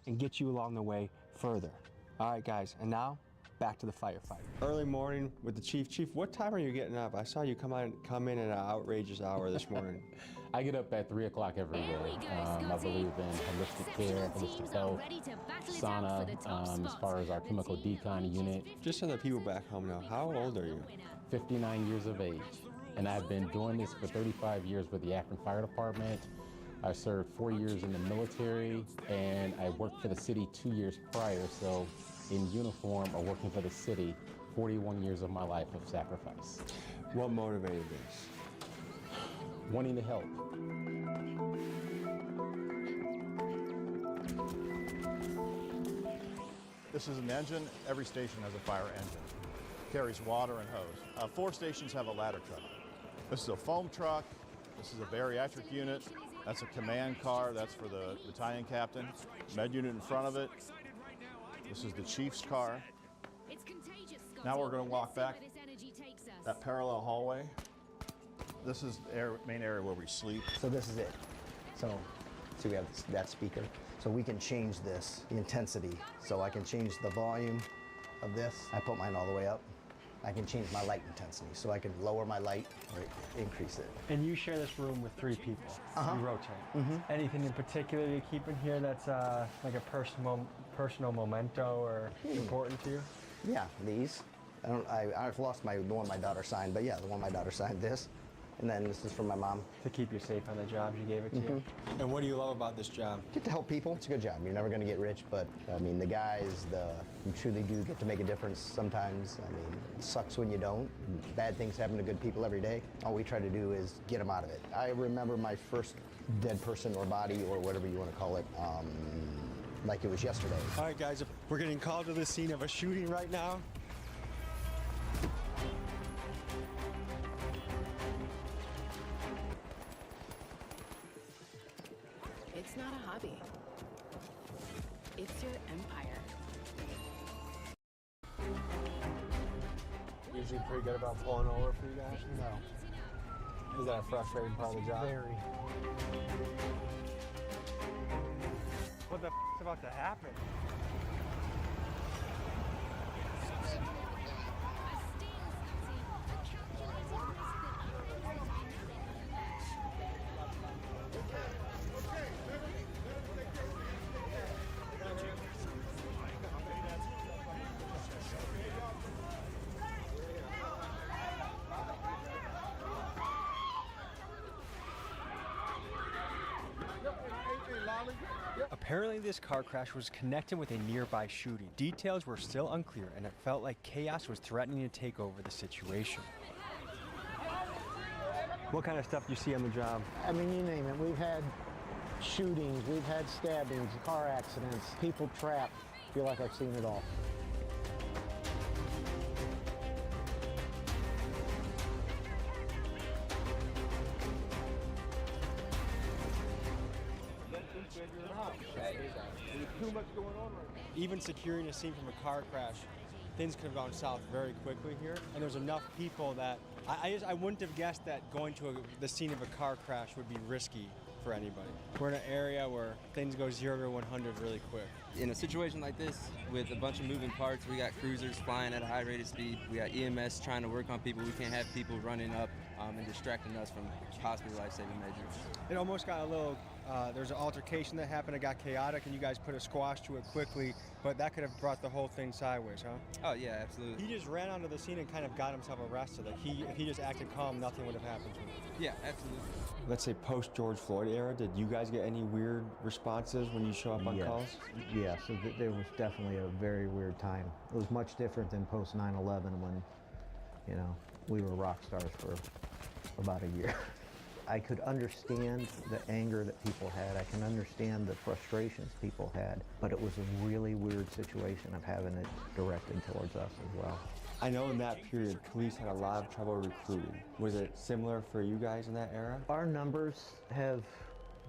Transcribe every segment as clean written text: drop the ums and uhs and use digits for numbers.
and get you along the way further. All right, guys, and now back to the firefight. Early morning with the chief. Chief, what time are you getting up? I saw you come in at an outrageous hour this morning. I get up at 3 o'clock every day. I believe in holistic care, holistic health, sauna, as far as our chemical decon unit. Just so the people back home know, how old are you? 59 years of age. And I've been doing this for 35 years with the Akron Fire Department. I served 4 years in the military, and I worked for the city 2 years prior. So in uniform or working for the city, 41 years of my life of sacrifice. What motivated this? Wanting to help. This is an engine. Every station has a fire engine. Carries water and hose. 4 stations have a ladder truck. This is a foam truck. This is a bariatric unit. That's a command car. That's for the battalion captain. Med unit in front of it. This is the chief's car. Now we're going to walk back that parallel hallway. This is the main area where we sleep. So this is it. So we have that speaker. So we can change this, the intensity. So I can change the volume of this. I put mine all the way up. I can change my light intensity. So I can lower my light or increase it. And you share this room with 3 people. You rotate. Anything in particular you keep in here that's like a personal memento or important to you? Yeah, these. I've lost the one my daughter signed, but yeah, the one my daughter signed, this. And then this is from my mom. To keep you safe on the job, she gave it to you. And what do you love about this job? Get to help people. It's a good job. You're never going to get rich, but I mean, the guys, you truly do get to make a difference sometimes. I mean, it sucks when you don't. Bad things happen to good people every day. All we try to do is get them out of it. I remember my first dead person or body or whatever you want to call it, like it was yesterday. All right, guys, we're getting called to the scene of a shooting right now. It's not a hobby. It's your empire. Usually pretty good about pulling over for you guys? No. Is that a frustrating part of the job? Very. What the is about to happen? Apparently this car crash was connected with a nearby shooting. Details were still unclear, and it felt like chaos was threatening to take over the situation. What kind of stuff do you see on the job? I mean, you name it. We've had shootings, we've had stabbings, car accidents, people trapped. I feel like I've seen it all. Too much going on right now. Even securing a scene from a car crash, things could have gone south very quickly here. And there's enough people that I wouldn't have guessed that going to the scene of a car crash would be risky for anybody. We're in an area where things go 0 to 100 really quick. In a situation like this, with a bunch of moving parts, we got cruisers flying at a high rate of speed. We got EMS trying to work on people. We can't have people running up and distracting us from possibly life-saving measures. It almost got a little, there's an altercation that happened. It got chaotic, and you guys put a squash to it quickly, but that could have brought the whole thing sideways, huh? Oh, yeah, absolutely. He just ran onto the scene and kind of got himself arrested. Like, if he just acted calm, nothing would have happened to him. Yeah, absolutely. Let's say post-George Floyd era, did you guys get any weird responses when you show up on calls? Yeah, so there was definitely a very weird time. It was much different than post 9/11 when, you know, we were rock stars for about a year. I could understand the anger that people had. I can understand the frustrations people had, but it was a really weird situation of having it directed towards us as well. I know in that period, police had a lot of trouble recruiting. Was it similar for you guys in that era? Our numbers have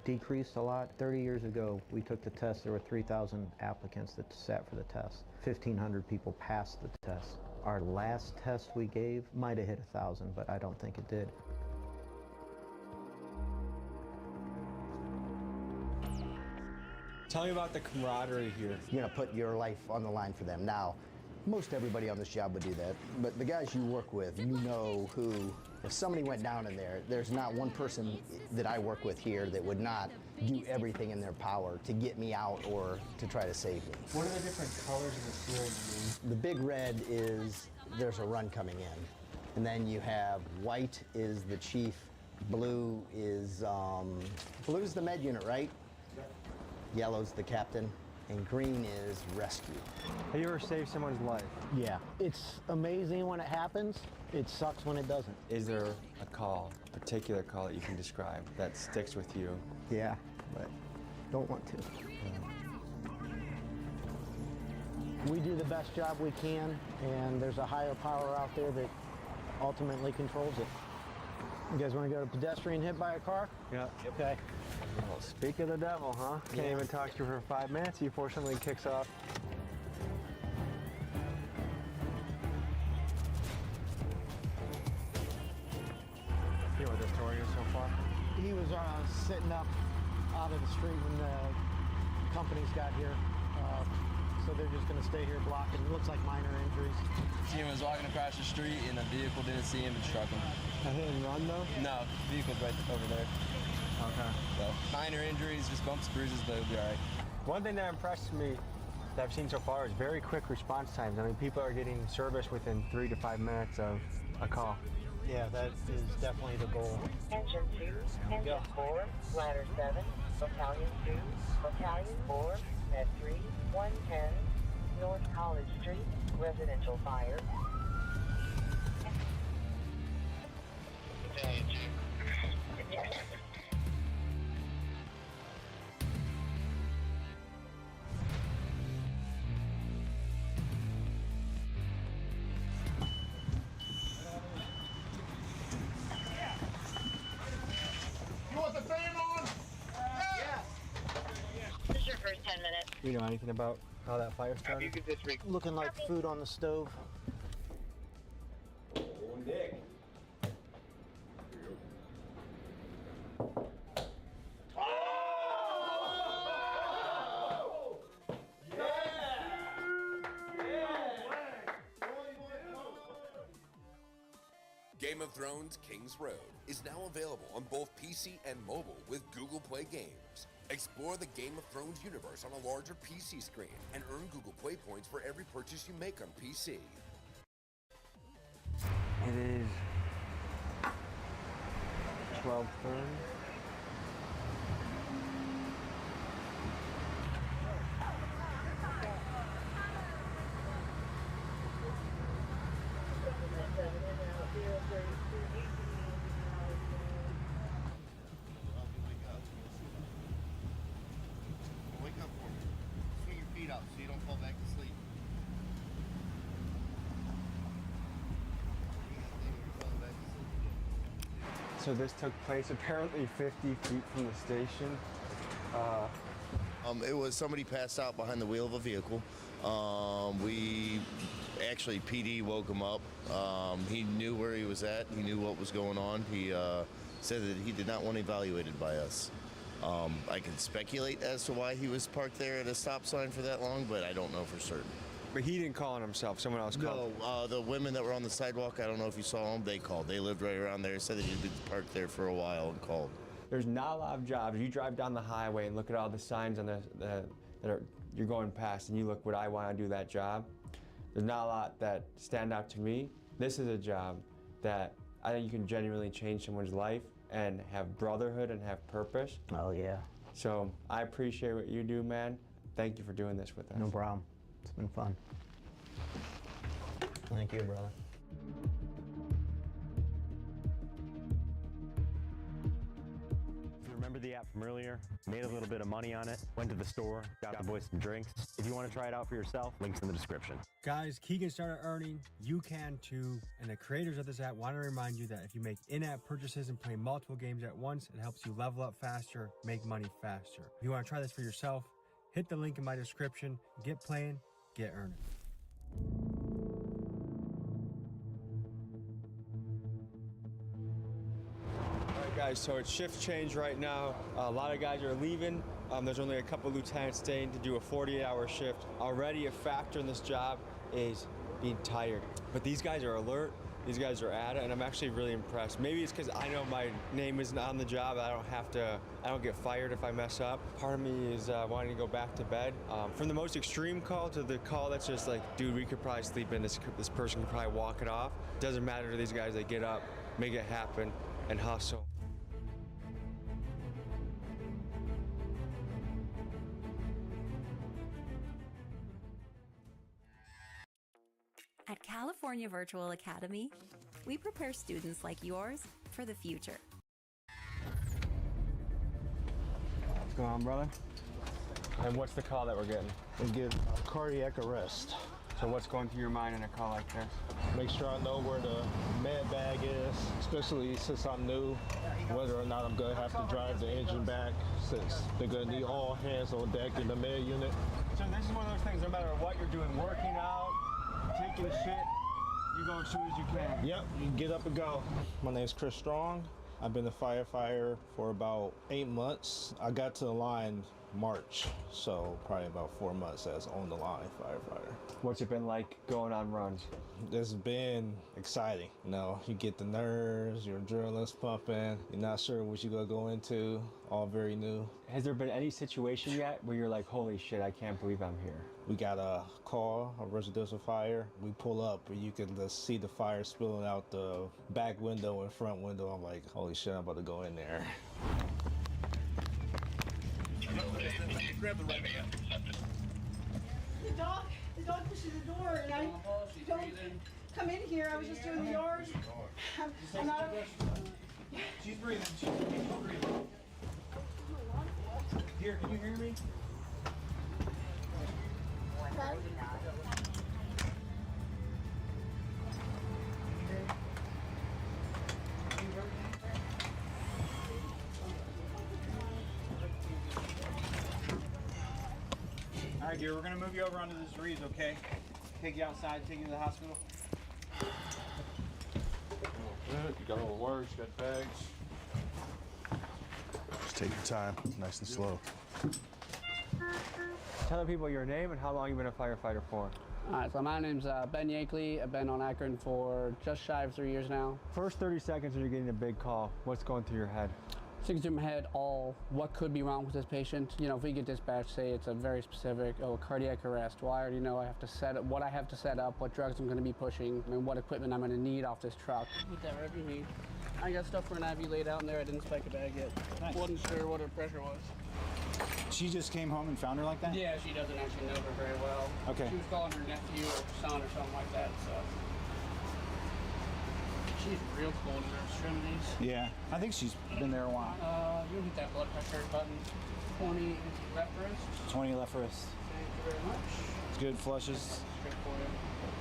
decreased a lot. 30 years ago, we took the test. There were 3,000 applicants that sat for the test. 1,500 people passed the test. Our last test we gave might have hit 1,000, but I don't think it did. Tell me about the camaraderie here. You're gonna put your life on the line for them. Now, most everybody on this job would do that, but the guys you work with, you know who, if somebody went down in there, there's not one person that I work with here that would not do everything in their power to get me out or to try to save me. What are the different colors of the field? The big red is there's a run coming in. And then you have white is the chief, blue is blue's the med unit, right? Yellow's the captain, and green is rescue. Have you ever saved someone's life? Yeah. It's amazing when it happens. It sucks when it doesn't. Is there a call, a particular call that you can describe that sticks with you? Yeah, but don't want to. We do the best job we can, and there's a higher power out there that ultimately controls it. You guys want to go to pedestrian hit by a car? Yeah. Okay. Well, speak of the devil, huh? Can't even talk to her for 5 minutes before something kicks off. You know what the story is so far? He was sitting up out of the street when the companies got here. So they're just going to stay here blocking. It looks like minor injuries. He was walking across the street and a vehicle didn't see him and struck him. I didn't run though? No, vehicle's right over there. Okay. So minor injuries, just bumps, bruises, but it'll be all right. One thing that impressed me that I've seen so far is very quick response times. I mean, people are getting service within 3 to 5 minutes of a call. Yeah, that is definitely the goal. Engine 2, Engine 4, Ladder 7, Battalion 2, Battalion 4, Med 3, 110, North College Street, residential fire. This is your first 10 minutes. Do you know anything about how that fire started? Looking like food on the stove. Game of Thrones King's Road is now available on both PC and mobile with Google Play Games. Explore the Game of Thrones universe on a larger PC screen and earn Google Play points for every purchase you make on PC. It is 12:30. Wake up for me. Swing your feet up so you don't fall back to sleep. So this took place apparently 50 feet from the station. It was somebody passed out behind the wheel of a vehicle. We actually, PD woke him up. He knew where he was at. He knew what was going on. He said that he did not want evaluated by us. I can speculate as to why he was parked there at a stop sign for that long, but I don't know for certain. But he didn't call on himself. Someone else called. No, the women that were on the sidewalk, I don't know if you saw them, they called. They lived right around there, said that he'd been parked there for a while and called. There's not a lot of jobs. You drive down the highway and look at all the signs on that you're going past, and you look, would I want to do that job? There's not a lot that stand out to me. This is a job that I think you can genuinely change someone's life and have brotherhood and have purpose. Oh, yeah. So I appreciate what you do, man. Thank you for doing this with us. No problem. It's been fun. Thank you, brother. If you remember the app from earlier, made a little bit of money on it, went to the store, got the boys some drinks. If you want to try it out for yourself, links in the description. Guys, Keegan started earning. You can too. And the creators of this app want to remind you that if you make in-app purchases and play multiple games at once, it helps you level up faster, make money faster. If you want to try this for yourself, hit the link in my description. Get playing, get earning. All right, guys, so it's shift change right now. A lot of guys are leaving. There's only a couple lieutenants staying to do a 48-hour shift. Already a factor in this job is being tired. But these guys are alert. These guys are at it, and I'm actually really impressed. Maybe it's because I know my name isn't on the job. I don't get fired if I mess up. Part of me is wanting to go back to bed. From the most extreme call to the call that's just like, dude, we could probably sleep in. This person could probably walk it off. Doesn't matter to these guys. They get up, make it happen, and hustle. At California Virtual Academy, we prepare students like yours for the future. What's going on, brother? And what's the call that we're getting? We get cardiac arrest. So what's going through your mind in a call like this? Make sure I know where the med bag is, especially since I'm new, whether or not I'm going to have to drive the engine back, since they're going to need all hands on deck in the med unit. So this is one of those things, no matter what you're doing, working out, taking a shit, you go as soon as you can. Yep, you can get up and go. My name's Chris Strong. I've been a firefighter for about 8 months. I got to the line March, so probably about 4 months as on the line firefighter. What's it been like going on runs? It's been exciting. You know, you get the nerves, your adrenaline's pumping, you're not sure what you're gonna go into, all very new. Has there been any situation yet where you're like, holy shit, I can't believe I'm here? We got a call, a residential fire. We pull up and you can just see the fire spilling out the back window and front window. I'm like, holy shit, I'm about to go in there. Grab the right hand. The dog pushes the door, and I don't come in here. I was just doing the yard. I'm not. She's breathing. She's breathing. Here, can you hear me? All right, dear, we're gonna move you over onto this reeds, okay? Take you outside, take you to the hospital. Good. You got all the words, you got bags. Just take your time, nice and slow. Tell the people your name and how long you've been a firefighter for. All right, so my name's Ben Yankley. I've been on Akron for just shy of 3 years now. First 30 seconds when you're getting a big call, what's going through your head? Thinking through my head what could be wrong with this patient. You know, if we get dispatched, say it's a very specific, cardiac arrest. Well, I already know I have to set up what I have to set up, what drugs I'm going to be pushing, and what equipment I'm going to need off this truck. Put that wherever you need. I got stuff for an IV laid out in there. I didn't spike a bag yet. Nice. Wasn't sure what her pressure was. She just came home and found her like that? Yeah, she doesn't actually know her very well. Okay. She was calling her nephew or son or something like that, so. She's real cold in her extremities. Yeah, I think she's been there a while. You'll hit that blood pressure button. 20 left wrist. 20 left wrist. Thank you very much. It's good flushes. Good for you.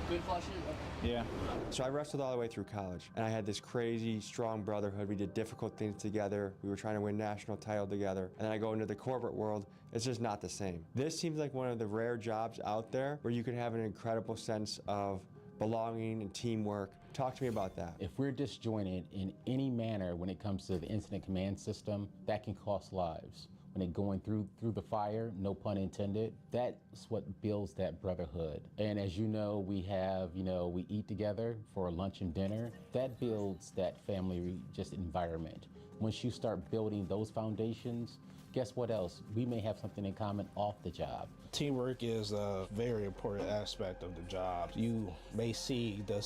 Good flushes? Okay. Yeah. So I wrestled all the way through college, and I had this crazy, strong brotherhood. We did difficult things together. We were trying to win national title together. And then I go into the corporate world. It's just not the same. This seems like one of the rare jobs out there where you can have an incredible sense of belonging and teamwork. Talk to me about that. If we're disjointed in any manner when it comes to the incident command system, that can cost lives. When they're going through the fire, no pun intended, that's what builds that brotherhood. And as you know, we eat together for lunch and dinner. That builds that family just environment. Once you start building those foundations, guess what else? We may have something in common off the job. Teamwork is a very important aspect of the job. You may see the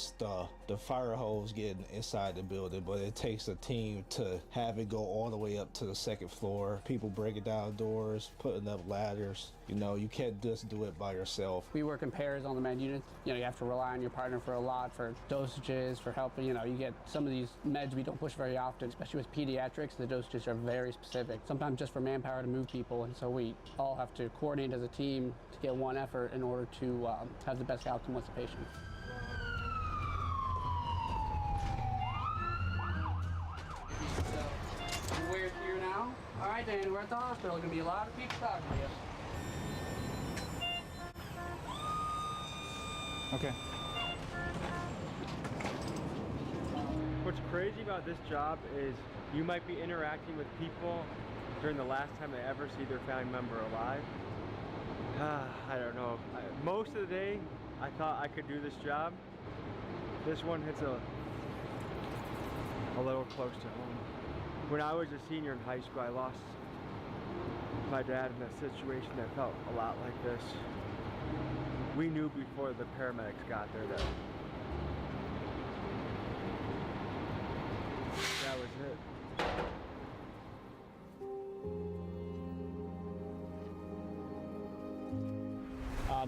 fire hose getting inside the building, but it takes a team to have it go all the way up to the second floor. People breaking down doors, putting up ladders. You know, you can't just do it by yourself. We work in pairs on the med unit. You know, you have to rely on your partner for a lot, for dosages, for helping. You know, you get some of these meds we don't push very often, especially with pediatrics. The dosages are very specific, sometimes just for manpower to move people. And so we all have to coordinate as a team to get one effort in order to have the best outcome with the patient. So, we're here now. All right, Dan, we're at the hospital. There's gonna be a lot of people talking to you. Okay. What's crazy about this job is you might be interacting with people during the last time they ever see their family member alive. I don't know. Most of the day, I thought I could do this job. This one hits a little close to home. When I was a senior in high school, I lost my dad in a situation that felt a lot like this. We knew before the paramedics got there that was it.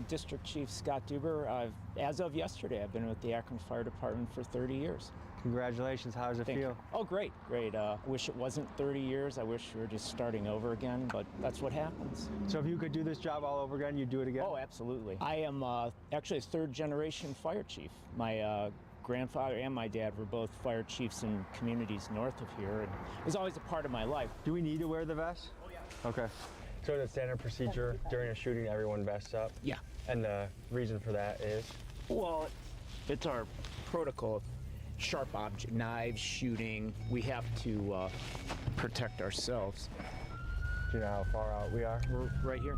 District Chief Scott Duber. As of yesterday, I've been with the Akron Fire Department for 30 years. Congratulations, how does it feel? Oh, great, great. Wish it wasn't 30 years. I wish we were just starting over again, but that's what happens. So if you could do this job all over again, you'd do it again? Oh, absolutely. I am actually a third-generation fire chief. My grandfather and my dad were both fire chiefs in communities north of here, and it was always a part of my life. Do we need to wear the vest? Oh, yeah. Okay. So the standard procedure during a shooting, everyone vests up? Yeah. And the reason for that is? Well, it's our protocol. Sharp object, knives, shooting, we have to protect ourselves. Do you know how far out we are? We're right here.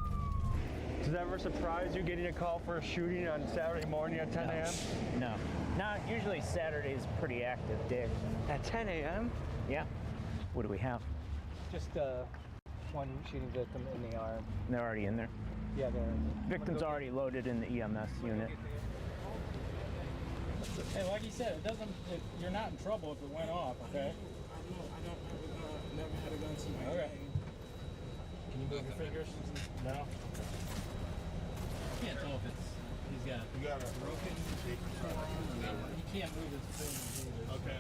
Does that ever surprise you getting a call for a shooting on Saturday morning at 10 a.m.? No. Not usually Saturday is a pretty active day. At 10 a.m.? Yeah. What do we have? Just one shooting victim in the arm. They're already in there? Yeah, they're in there. Victim's already loaded in the EMS unit. Hey, like you said, you're not in trouble if it went off, okay? I never had a gun to my Okay. Can you move your fingers? No. You can't tell if he's got a broken forearm. He can't move his fingers either. Okay.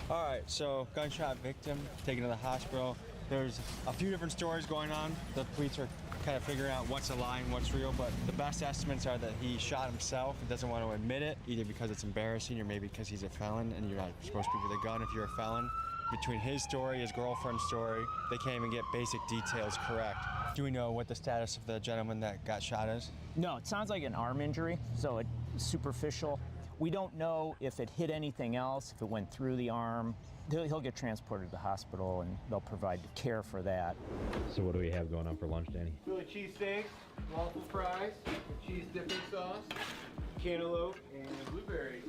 All right, so gunshot victim taken to the hospital. There's a few different stories going on. The police are kind of figuring out what's a lie and what's real, but the best estimates are that he shot himself and doesn't want to admit it, either because it's embarrassing or maybe because he's a felon and you're not supposed to be with a gun if you're a felon. Between his story, his girlfriend's story, they can't even get basic details correct. Do we know what the status of the gentleman that got shot is? No, it sounds like an arm injury, so it's superficial. We don't know if it hit anything else, if it went through the arm. He'll get transported to the hospital and they'll provide care for that. So what do we have going on for lunch, Danny? Philly cheesesteaks, waffle fries, cheese dipping sauce, cantaloupe, and blueberry.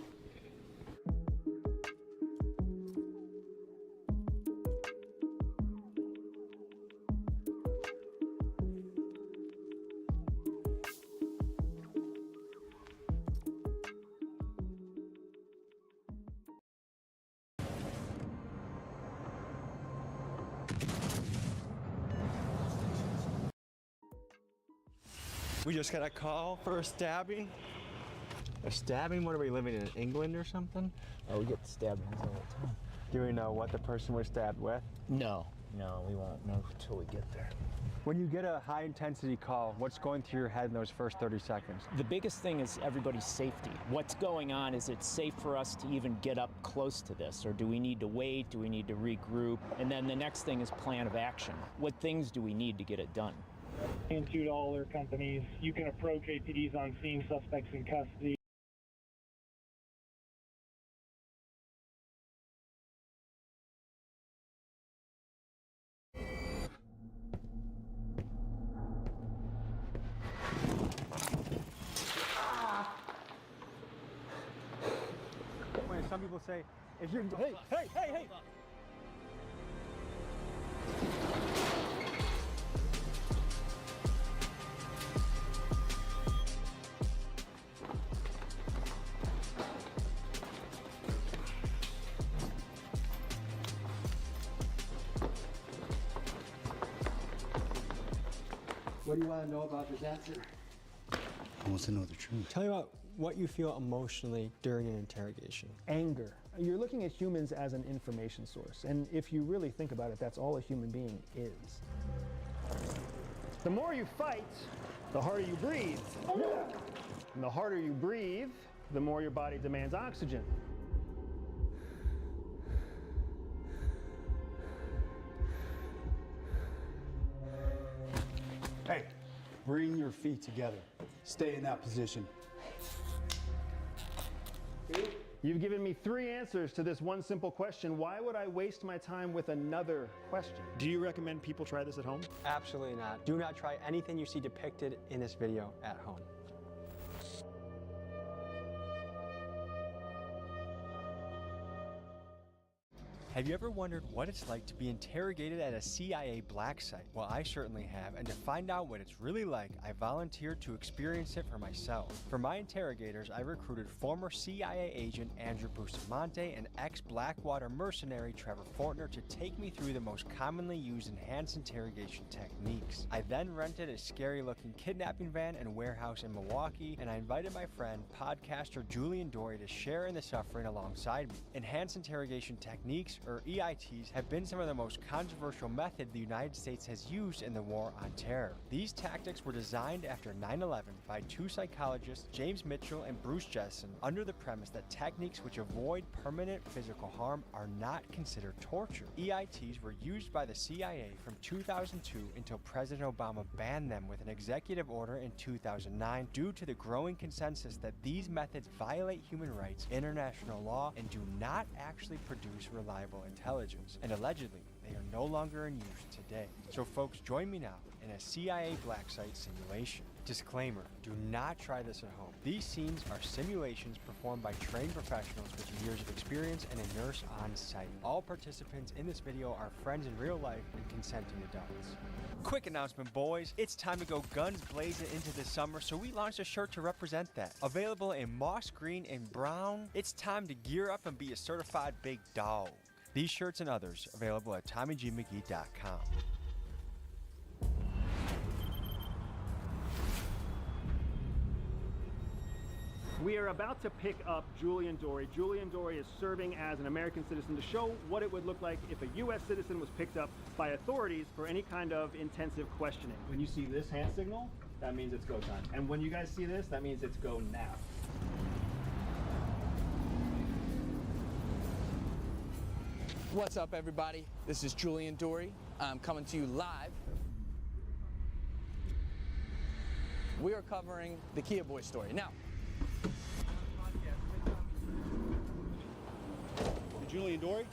We just got a call for a stabbing. A stabbing? What are we living in England or something? Oh, we get stabbings all the time. Do we know what the person was stabbed with? No, we won't know until we get there. When you get a high intensity call, what's going through your head in those first 30 seconds? The biggest thing is everybody's safety. What's going on? Is it safe for us to even get up close to this? Or do we need to wait? Do we need to regroup? And then the next thing is plan of action. What things do we need to get it done? Into all their companies, you can approach APDs on scene, suspects in custody. Some people say, if you're... Hey! What do you want to know about this answer? I want to know the truth. Tell me about what you feel emotionally during an interrogation. Anger. You're looking at humans as an information source, and if you really think about it, that's all a human being is. The more you fight, the harder you breathe. And the harder you breathe, the more your body demands oxygen. Hey, bring your feet together. Stay in that position. You've given me 3 answers to this one simple question. Why would I waste my time with another question? Do you recommend people try this at home? Absolutely not. Do not try anything you see depicted in this video at home. Have you ever wondered what it's like to be interrogated at a CIA black site? Well, I certainly have, and to find out what it's really like, I volunteered to experience it for myself. For my interrogators, I recruited former CIA agent Andrew Bustamante and ex-Blackwater mercenary Trevor Fortner to take me through the most commonly used enhanced interrogation techniques. I then rented a scary-looking kidnapping van and warehouse in Milwaukee, and I invited my friend, podcaster Julian Dory, to share in the suffering alongside me. Enhanced interrogation techniques, or EITs, have been some of the most controversial methods the United States has used in the war on terror. These tactics were designed after 9/11 by 2 psychologists, James Mitchell and Bruce Jessen, under the premise that techniques which avoid permanent physical harm are not considered torture. EITs were used by the CIA from 2002 until President Obama banned them with an executive order in 2009 due to the growing consensus that these methods violate human rights, international law, and do not actually produce reliable intelligence, and allegedly they are no longer in use today. So folks, join me now in a CIA black site simulation. Disclaimer, do not try this at home. These scenes are simulations performed by trained professionals with years of experience and a nurse on site. All participants in this video are friends in real life and consenting adults. Quick announcement, boys. It's time to go guns blazing into the summer, so we launched a shirt to represent that. Available in moss green and brown, it's time to gear up and be a certified big dog. These shirts and others available at TommyGMcGee.com. We are about to pick up Julian Dory. Julian Dory is serving as an American citizen to show what it would look like if a U.S. citizen was picked up by authorities for any kind of intensive questioning. When you see this hand signal, that means it's go time. And when you guys see this, that means it's go now. What's up, everybody? This is Julian Dory. I'm coming to you live. We are covering the Kia Boy story. Now, Julian Dory?